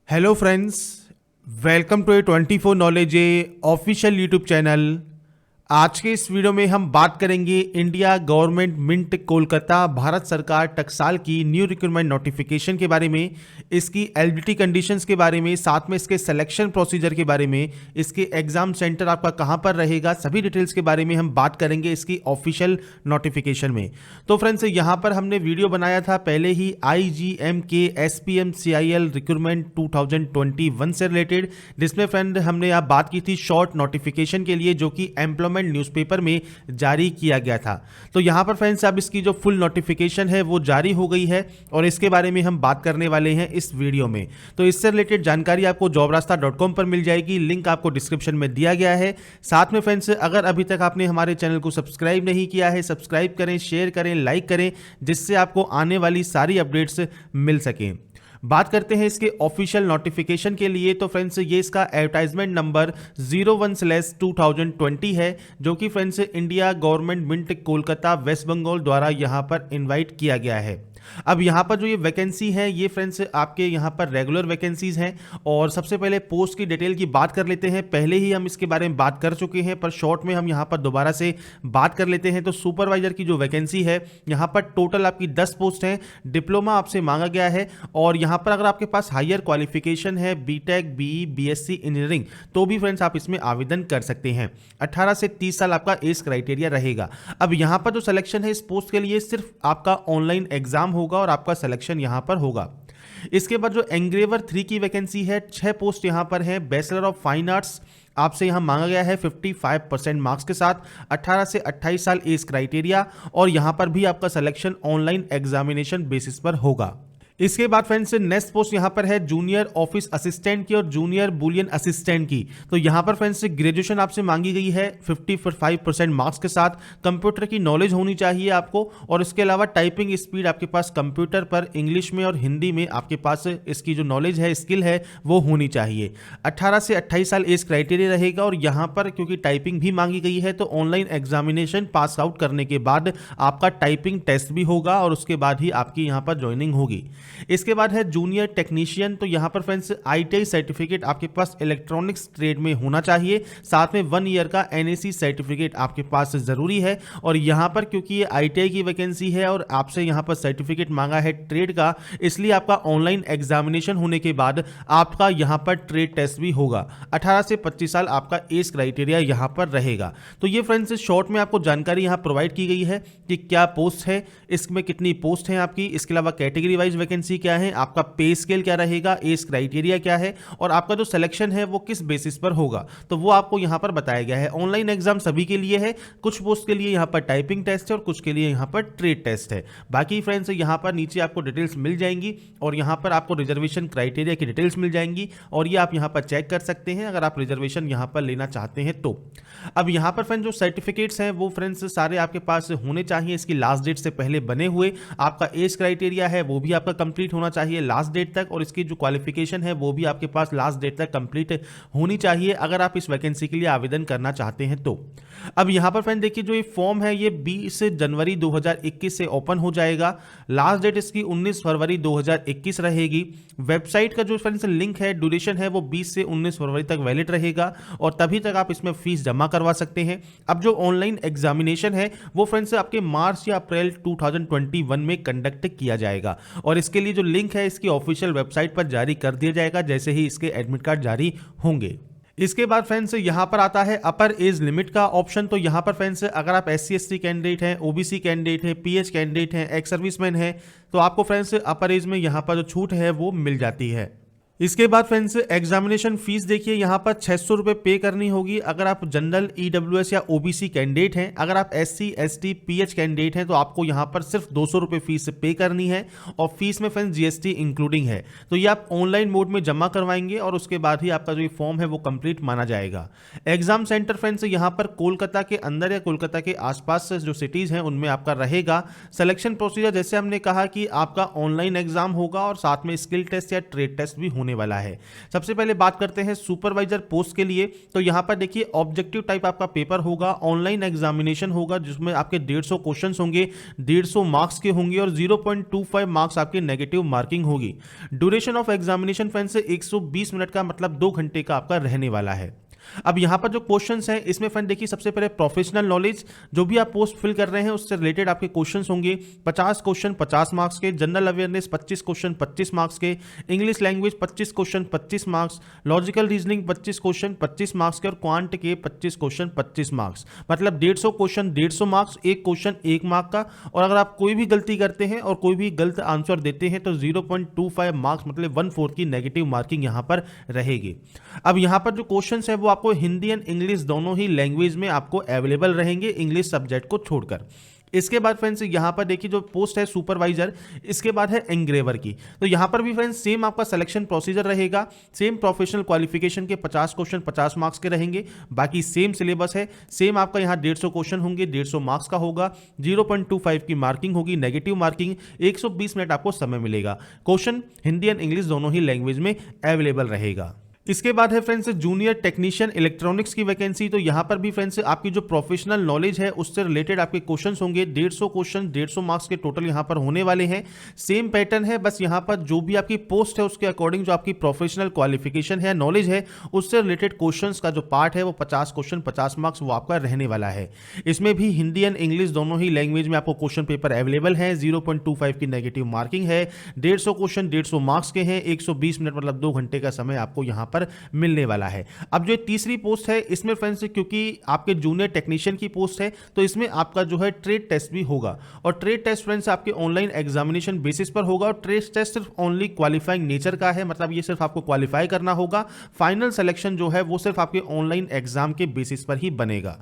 Hello friends, welcome to A 24 knowledge official YouTube channel. आज के इस वीडियो में हम बात करेंगे India government mint Kolkata Bharat सरकार टकसाल की न्यू रिक्रूटमेंट नोटिफिकेशन के बारे में, इसकी एलिजिबिलिटी कंडीशंस के बारे में, साथ में इसके सिलेक्शन प्रोसीजर के बारे में, इसके एग्जाम सेंटर आपका कहां पर रहेगा, सभी डिटेल्स के बारे में हम बात करेंगे इसकी ऑफिशियल नोटिफिकेशन में। तो फ्रेंड्स, यहां पर हमने वीडियो बनाया था पहले ही IGM के SPM CIL रिक्रूटमेंट 2021 से रिलेटेड, जिसमें फ्रेंड हमने आप बात की थी शॉर्ट नोटिफिकेशन के लिए जो कि एम्प्लॉयमेंट न्यूज़पेपर में जारी किया गया था। तो यहां पर फ्रेंड्स अब इसकी जो फुल नोटिफिकेशन है वो जारी हो गई है और इसके बारे में हम बात करने वाले हैं इस वीडियो में। तो इससे रिलेटेड जानकारी आपको jobrasta.com पर मिल जाएगी, लिंक आपको डिस्क्रिप्शन में दिया गया है। साथ में फ्रेंड्स, अगर अभी तक आपने हमारे चैनल को सब्सक्राइब नहीं किया है, सब्सक्राइब करें, शेयर करें, लाइक करें, जिससे आपको आने वाली सारी अपडेट्स मिल सकें। बात करते हैं इसके ऑफिशियल नोटिफिकेशन के लिए। तो फ्रेंड्स, ये इसका एडवर्टाइजमेंट नंबर 01/2020 है, जो कि friends India government mint Kolkata West Bengal द्वारा यहां पर इनवाइट किया गया है। अब यहां पर जो ये वैकेंसी है ये फ्रेंड्स आपके यहां पर रेगुलर वैकेंसीज हैं। और सबसे पहले पोस्ट की डिटेल की बात कर लेते हैं। पहले ही हम इसके बारे में बात कर चुके हैं, पर शॉर्ट में हम यहां पर दोबारा से बात कर लेते हैं। तो सुपरवाइजर की जो वैकेंसी है, यहां पर टोटल आपकी 10 पोस्ट हैं। डिप्लोमा आपसे मांगा गया है और यहां पर अगर आपके पास हायर क्वालिफिकेशन है BTech, BE, BSc इंजीनियरिंग, तो भी फ्रेंड्स आप इसमें आवेदन कर सकते हैं। 18 से 30 साल आपका एज क्राइटेरिया रहेगा। अब यहां पर जो सिलेक्शन है इस पोस्ट के लिए सिर्फ आपका ऑनलाइन एग्जाम होगा और आपका सिलेक्शन यहां पर होगा। इसके बाद जो एंग्रेवर 3 की वैकेंसी है, 6 पोस्ट यहां पर है। बैचलर ऑफ फाइन आर्ट्स आपसे यहां मांगा गया है 55% मार्क्स के साथ, 18 से 28 साल एज क्राइटेरिया, और यहां पर भी आपका सिलेक्शन ऑनलाइन एग्जामिनेशन बेसिस पर होगा। इसके बाद फ्रेंड्स नेक्स्ट पोस्ट यहां पर है जूनियर ऑफिस असिस्टेंट की और जूनियर बुलियन असिस्टेंट की। तो यहां पर फ्रेंड्स ग्रेजुएशन आपसे मांगी गई है 55% मार्क्स के साथ। कंप्यूटर की नॉलेज होनी चाहिए आपको, और इसके अलावा टाइपिंग स्पीड आपके पास कंप्यूटर पर इंग्लिश में और हिंदी में आपके पास इसकी जो नॉलेज है, स्किल है, वो होनी चाहिए। 18 से 28 साल एज क्राइटेरिया रहेगा और यहां पर क्योंकि टाइपिंग भी मांगी गई है तो ऑनलाइन एग्जामिनेशन पास आउट करने के बाद आपका टाइपिंग टेस्ट भी होगा और उसके बाद ही आपकी यहां पर ज्वाइनिंग होगी। इसके बाद है जूनियर टेक्नीशियन। तो यहां पर फ्रेंड्स ITI सर्टिफिकेट आपके पास इलेक्ट्रॉनिक्स ट्रेड में होना चाहिए, साथ में 1 ईयर का NAC सर्टिफिकेट आपके पास जरूरी है। और यहां पर क्योंकि ये ITI की वैकेंसी है और आपसे यहां पर सर्टिफिकेट मांगा है ट्रेड का, इसलिए आपका ऑनलाइन एग्जामिनेशन होने के बाद आपका यहां पर ट्रेड टेस्ट भी होगा। 18 से 25 साल आपका एज क्राइटेरिया यहां पर रहेगा। तो ये फ्रेंड्स शॉर्ट में आपको जानकारी यहां प्रोवाइड की गई है कि क्या पोस्ट है, इसमें कितनी पोस्ट है आपकी, इसके अलावा कैटेगरी वाइज वैकेंसी क्या है, आपका पे स्केल क्या रहेगा, एज क्राइटेरिया क्या है, और आपका जो सिलेक्शन है वो किस बेसिस पर होगा, तो वो आपको यहां पर बताया गया है। ऑनलाइन एग्जाम सभी के लिए है, कुछ पोस्ट के लिए यहां पर टाइपिंग टेस्ट है और कुछ के लिए यहां पर ट्रेड टेस्ट है। बाकी फ्रेंड्स यहां पर नीचे आपको डिटेल्स मिल जाएंगी और यहां पर आपको रिजर्वेशन क्राइटेरिया की डिटेल्स मिल जाएंगी और ये आप यहां पर चेक कर सकते हैं अगर आप रिजर्वेशन यहां पर लेना चाहते हैं तो। अब यहां पर फ्रेंड्स जो सर्टिफिकेट्स हैं वो फ्रेंड्स सारे आपके पास होने चाहिए इसकी लास्ट डेट से पहले बने हुए। आपका एज क्राइटेरिया है वो भी आपका कंप्लीट होना चाहिए लास्ट डेट तक, और इसकी जो क्वालिफिकेशन है वो भी आपके पास लास्ट डेट तक कंप्लीट होनी चाहिए अगर आप इस वैकेंसी के लिए आवेदन करना चाहते हैं तो। अब यहां पर फ्रेंड देखिए, जो ये फॉर्म है ये 20 जनवरी 2021 से ओपन हो जाएगा। लास्ट डेट इसकी 19 फरवरी 2021 रहेगी। वेबसाइट का जो फ्रेंड्स लिंक है, ड्यूरेशन है वो 20 से 19 फरवरी तक वैलिड रहेगा और तभी तक आप इसमें फीस जमा करवा सकते हैं। अब जो ऑनलाइन एग्जामिनेशन है वो फ्रेंड्स आपके मार्च या अप्रैल 2021 में कंडक्ट किया जाएगा और इसके लिए जो लिंक है इसकी ऑफिशियल वेबसाइट पर जारी कर दिया जाएगा जैसे ही इसके एडमिट कार्ड जारी होंगे। इसके बाद फ्रेंड्स यहां पर आता है अपर एज लिमिट का ऑप्शन। तो यहां पर फ्रेंड्स अगर आप SC/ST कैंडिडेट हैं, OBC कैंडिडेट हैं, PH कैंडिडेट हैं, एक्स सर्विसमैन हैं, तो आपको फ्रेंड्स अपर एज में यहां पर जो छूट है वो मिल जाती है। इसके बाद फ्रेंड्स एग्जामिनेशन फीस देखिए, यहां पर 600 रुपये पे करनी होगी अगर आप जनरल EWS या OBC कैंडिडेट हैं। अगर आप SC/ST PH कैंडिडेट हैं तो आपको यहां पर सिर्फ 200 रुपये फीस पे करनी है और फीस में फ्रेंड्स GST इंक्लूडिंग है। तो ये आप ऑनलाइन मोड में जमा करवाएंगे और उसके बाद ही आपका जो ये फॉर्म है वो कंप्लीट माना जाएगा। एग्जाम सेंटर फ्रेंड्स यहां पर कोलकाता के अंदर या कोलकाता के आसपास जो सिटीज हैं उनमें आपका रहेगा। सिलेक्शन प्रोसीजर जैसे हमने कहा कि आपका ऑनलाइन एग्जाम होगा और साथ में स्किल टेस्ट या ट्रेड टेस्ट भी होने होने वाला है। सबसे पहले बात करते हैं सुपरवाइजर पोस्ट के लिए। तो यहाँ पर देखिए ऑब्जेक्टिव टाइप आपका पेपर होगा, ऑनलाइन एग्जामिनेशन होगा जिसमें आपके 150 क्वेश्चन होंगे, 150 मार्क्स के होंगे और 0.25 मार्क्स आपके नेगेटिव मार्किंग होगी। Duration of examination friends 120 minute का मतलब 2 घंटे का आपका रहने वाला है। अब यहां पर जो क्वेश्चंस हैं इसमें फ्रेंड देखिए सबसे पहले प्रोफेशनल नॉलेज, जो भी आप पोस्ट फिल कर रहे हैं उससे रिलेटेड आपके क्वेश्चंस होंगे। 50 क्वेश्चन 50 मार्क्स के, जनरल अवेयरनेस 25 क्वेश्चन 25 मार्क्स के, English language 25 question 25 marks, logical reasoning 25 question 25 marks के और क्वांट के 25 क्वेश्चन 25 मार्क्स, मतलब 150 क्वेश्चन 150 मार्क्स, एक क्वेश्चन 1 मार्क का। और अगर आप कोई भी गलती करते हैं और कोई भी गलत आंसर देते हैं तो 0.25 मार्क्स मतलब 1/4 की नेगेटिव मार्किंग यहां पर रहेगी। अब यहां पर जो क्वेश्चन है वो आपको हिंदी एंड इंग्लिश दोनों ही लैंग्वेज में आपको अवेलेबल रहेंगे, इंग्लिश सब्जेक्ट को छोड़कर। इसके बाद फ्रेंड्स यहां पर देखिए जो पोस्ट है सुपरवाइजर, इसके बाद है एंग्रेवर की। तो यहां पर भी फ्रेंड्स सेम आपका सिलेक्शन प्रोसीजर रहेगा, सेम प्रोफेशनल क्वालिफिकेशन के 50 क्वेश्चन 50 मार्क्स के रहेंगे, बाकी सेम सिलेबस है, सेम आपका यहां 150 क्वेश्चन होंगे, 150 मार्क्स का होगा, 0.25 की मार्किंग होगी, नेगेटिव मार्किंग, 120 मिनट आपको समय मिलेगा। क्वेश्चन हिंदी एंड इंग्लिश दोनों ही लैंग्वेज में अवेलेबल रहेगा। इसके बाद है फ्रेंड्स जूनियर टेक्नीशियन इलेक्ट्रॉनिक्स की वैकेंसी। तो यहां पर भी फ्रेंड्स आपकी जो प्रोफेशनल नॉलेज है उससे रिलेटेड आपके क्वेश्चंस होंगे, 150 क्वेश्चन 150 मार्क्स के टोटल यहां पर होने वाले हैं। सेम पैटर्न है, बस यहां पर जो भी आपकी पोस्ट है उसके अकॉर्डिंग जो आपकी प्रोफेशनल क्वालिफिकेशन है, नॉलेज है, उससे रिलेटेड क्वेश्चन का जो पार्ट है वो 50 क्वेश्चन 50 मार्क्स वो आपका रहने वाला है। इसमें भी हिंदी एंड इंग्लिश दोनों ही लैंग्वेज में आपको क्वेश्चन पेपर अवेलेबल है, 0.25 की नेगेटिव मार्किंग है, 150 क्वेश्चन 150 मार्क्स के हैं, 120 मिनट मतलब 2 घंटे का समय आपको यहां पर मिलने वाला है। अब जो तीसरी पोस्ट है इसमें फ्रेंड्स क्योंकि आपके जूनियर टेक्नीशियन की पोस्ट है तो इसमें आपका जो है ट्रेड टेस्ट भी होगा, और ट्रेड टेस्ट फ्रेंड्स आपके ऑनलाइन एग्जामिनेशन बेसिस पर होगा, और ट्रेड टेस्ट सिर्फ ओनली क्वालिफाइंग नेचर का है, मतलब ये सिर्फ आपको क्वालिफाई करना होगा। फाइनल सिलेक्शन जो है वो सिर्फ आपके ऑनलाइन एग्जाम के बेसिस पर ही बनेगा।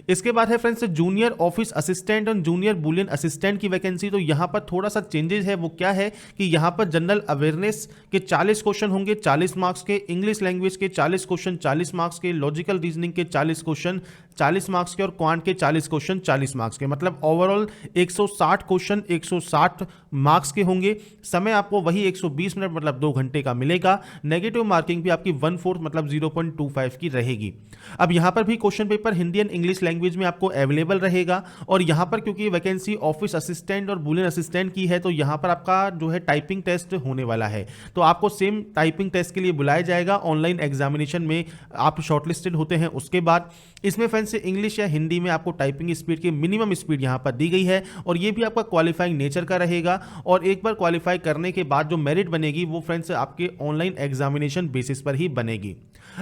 इसके बाद है फ्रेंड्स जूनियर ऑफिस असिस्टेंट और जूनियर बुलियन असिस्टेंट की वैकेंसी। तो यहां पर थोड़ा सा चेंजेस है, वो क्या है कि यहां पर जनरल अवेयरनेस के 40 क्वेश्चन होंगे 40 मार्क्स के, इंग्लिश लैंग्वेज के 40 क्वेश्चन 40 मार्क्स के, लॉजिकल रीजनिंग के 40 क्वेश्चन 40 मार्क्स के और क्वांट के 40 क्वेश्चन 40 मार्क्स के, मतलब ओवरऑल 160 क्वेश्चन 160 मार्क्स के होंगे। समय आपको वही 120 मिनट मतलब 2 घंटे का मिलेगा। नेगेटिव मार्किंग भी आपकी 1/4 मतलब 0.25 की रहेगी। अब यहां पर भी question paper Hindi and English language में आपको अवेलेबल रहेगा, और यहां पर क्योंकि वैकेंसी ऑफिस असिस्टेंट और बुलियन असिस्टेंट की है तो यहां पर आपका जो है टाइपिंग टेस्ट होने वाला है। तो आपको सेम टाइपिंग टेस्ट के लिए बुलाया जाएगा, ऑनलाइन एग्जामिनेशन में आप शॉर्टलिस्टेड होते हैं उसके बाद। इसमें फ्रेंड्स इंग्लिश या हिंदी में आपको टाइपिंग स्पीड की मिनिमम स्पीड यहां पर दी गई है, और ये भी आपका क्वालिफाइंग नेचर का रहेगा। और एक बार क्वालिफाई करने के बाद जो मेरिट बनेगी वो फ्रेंड्स आपके ऑनलाइन एग्जामिनेशन बेसिस पर ही बनेगी।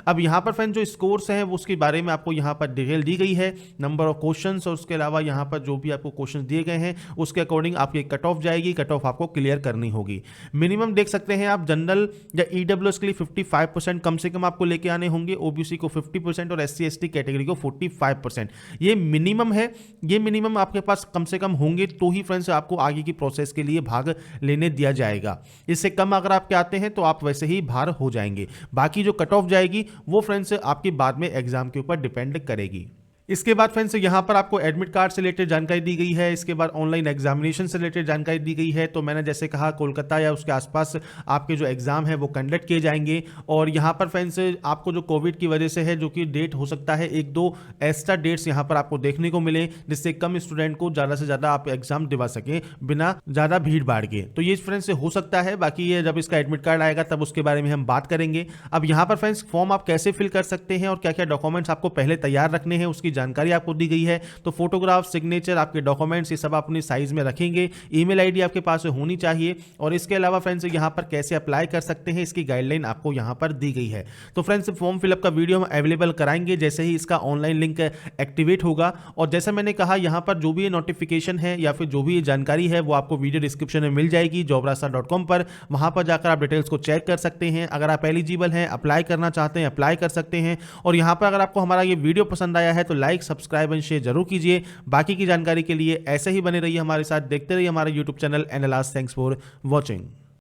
अब यहां पर फ्रेंड्स जो स्कोर्स हैं वो उसके बारे में आपको यहां पर डिटेल दी गई है, नंबर ऑफ क्वेश्चंस, और उसके अलावा यहां पर जो भी आपको क्वेश्चंस दिए गए हैं उसके अकॉर्डिंग आपकी कट ऑफ जाएगी, कट ऑफ आपको क्लियर करनी होगी। मिनिमम देख सकते हैं आप जनरल या ईडब्ल्यूएस के लिए 55% कम से कम आपको लेके आने होंगे, ओबीसी को 50% और एससी एसटी कैटेगरी को 45%। ये मिनिमम है, ये मिनिमम आपके पास कम से कम होंगे तो ही फ्रेंड्स आपको आगे की प्रोसेस के लिए भाग लेने दिया जाएगा। इससे कम अगर आपके आते हैं तो आप वैसे ही बाहर हो जाएंगे। बाकी जो कट ऑफ जाएगी वो फ्रेंड्स आपके बाद में एग्जाम के ऊपर डिपेंड करेगी। इसके बाद फ्रेंड्स यहाँ पर आपको एडमिट कार्ड से रिलेटेड जानकारी दी गई है, इसके बाद ऑनलाइन एग्जामिनेशन से रिलेटेड जानकारी दी गई है। तो मैंने जैसे कहा कोलकाता या उसके आसपास आपके जो एग्जाम है वो कंडक्ट किए जाएंगे, और यहाँ पर फ्रेंड्स आपको जो कोविड की वजह से है जो कि डेट हो सकता है 1-2 एक्स्ट्रा डेट्स यहाँ पर आपको देखने को मिले, जिससे कम स्टूडेंट को ज़्यादा से ज़्यादा आप एग्जाम दिवा सकें बिना ज़्यादा भीड़ भाड़ के। तो ये फ्रेंड्स हो सकता है, बाकी ये जब इसका एडमिट कार्ड आएगा तब उसके बारे में हम बात करेंगे। अब यहाँ पर फ्रेंड्स फॉर्म आप कैसे फिल कर सकते हैं और क्या क्या डॉक्यूमेंट्स आपको पहले तैयार रखने हैं उसकी जानकारी आपको दी गई है। तो फोटोग्राफ, सिग्नेचर, आपके डॉक्यूमेंट्स ये सब अपनी साइज में रखेंगे, ईमेल आईडी आपके पास होनी चाहिए, और इसके अलावा फ्रेंड्स यहां पर कैसे अप्लाई कर सकते हैं इसकी गाइडलाइन आपको यहां पर दी गई है। तो फ्रेंड्स फॉर्म फिलअप का वीडियो हम अवेलेबल कराएंगे जैसे ही इसका ऑनलाइन लिंक एक्टिवेट होगा, और जैसा मैंने कहा यहां पर जो भी नोटिफिकेशन है या फिर जो भी जानकारी है वो आपको वीडियो डिस्क्रिप्शन में मिल जाएगी jobrasta.com पर, वहां पर जाकर आप डिटेल्स को चेक कर सकते हैं। अगर आप एलिजिबल हैं, अप्लाई करना चाहते हैं, अप्लाई कर सकते हैं। और यहां पर अगर आपको हमारा ये वीडियो पसंद आया है तो लाइक, सब्सक्राइब एंड शेयर जरूर कीजिए। बाकी की जानकारी के लिए ऐसे ही बने रहिए हमारे साथ, देखते रहिए हमारा यूट्यूब चैनल एनालास्ट। Thanks for watching.